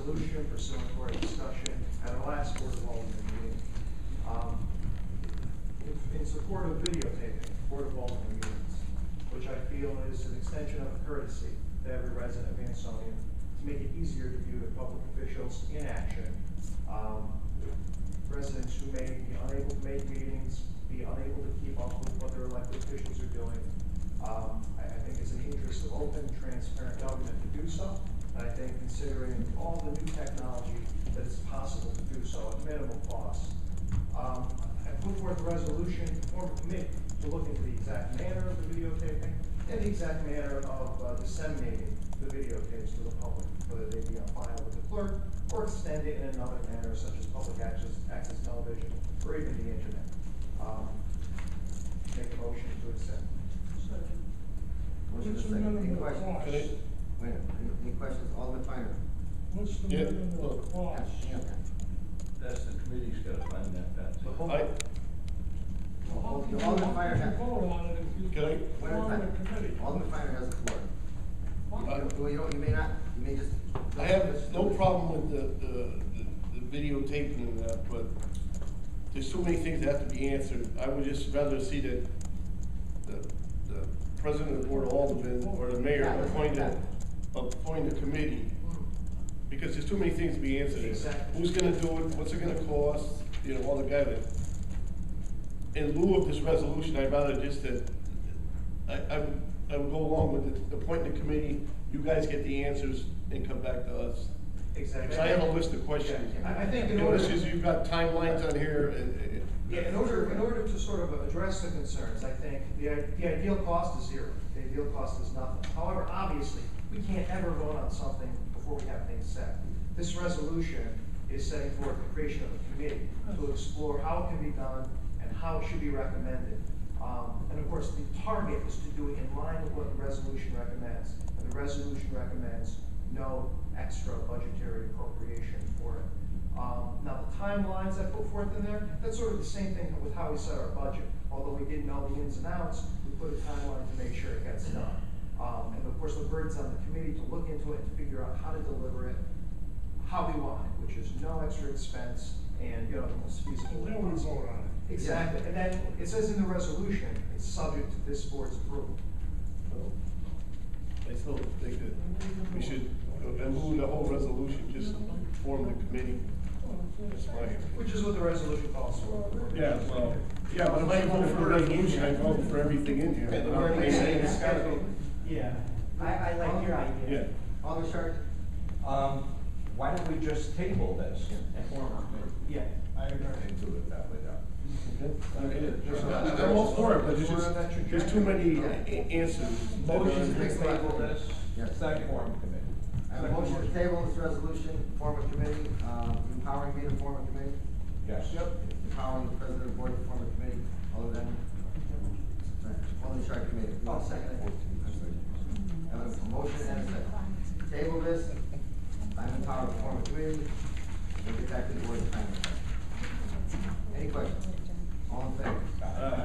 resolution pursuant to our discussion at our last Board of Aldermen meeting in support of videotaping Board of Aldermen meetings, which I feel is an extension of courtesy to every resident of Ansonia to make it easier to view the public officials in action. Residents who may be unable to make meetings, be unable to keep up with what their elected officials are doing. I think it's in the interest of open, transparent government to do so. And I think considering all the new technology that it's possible to do so at minimal cost. I put forth a resolution to form a committee to look into the exact manner of the videotaping and the exact manner of disseminating the videotapes to the public, whether they be on file with the clerk or extend it in another manner such as public access television or even the internet. Make a motion to accept. Motion to second. Any questions? Wait, any questions? Alderman Finer. What's the minimum cost? That's the committee's got to find that, Patsy. Alderman Finer has. Vote on it if you Can I? form a committee. Alderman Finer has the floor. Well, you may not. You may just. I have no problem with the videotaping and that, but there's so many things that have to be answered. I would just rather see that the president of the Board of Aldermen or the mayor appoint a committee, because there's too many things to be answered. Exactly. Who's going to do it? What's it going to cost? You know, all the guidance. In lieu of this resolution, I'd rather just that I would go along with it, appoint the committee. You guys get the answers and come back to us. Exactly. Because I have a list of questions. Yeah, I think in You know, order this is, you've got timelines on here, and yeah, in order to sort of address the concerns, I think the ideal cost is zero. The ideal cost is nothing. However, obviously, we can't ever vote on something before we have things set. This resolution is setting forth the creation of a committee to explore how it can be done and how it should be recommended. And of course, the target is to do it in line with what the resolution recommends. And the resolution recommends no extra budgetary appropriation for it. Now, the timelines I put forth in there, that's sort of the same thing with how we set our budget. Although we didn't know the ins and outs, we put a timeline to make sure it gets done. And of course, the burden's on the committee to look into it and figure out how to deliver it how we want it, which is no extra expense and, you know, the most feasible way Then we possible. vote on it. Exactly, and then it says in the resolution, it's subject to this board's approval. I still think that we should move the whole resolution, just form the committee. That's my. Which is what the resolution calls for. Yeah, well, yeah, but if I vote for a resolution, I vote for everything in here. Okay, we're gonna say it's gotta be- Yeah, I like your idea. Yeah. Alderman Sharp. Why don't we just table this and form a committee? Yeah. I agree. And do it that way, I'm all for it, but there's too many answers. Motion to table this, Yes. second form a committee. I have a motion to table this resolution, form a committee, empowering me to form a committee. Yes. Empowering the president of the board to form a committee, all of them. Alderman Sharp committee. Oh, second. I have a motion and a second. Table this, I'm empowered to form a committee, we'll get back to the board in time. Any questions? All in favor?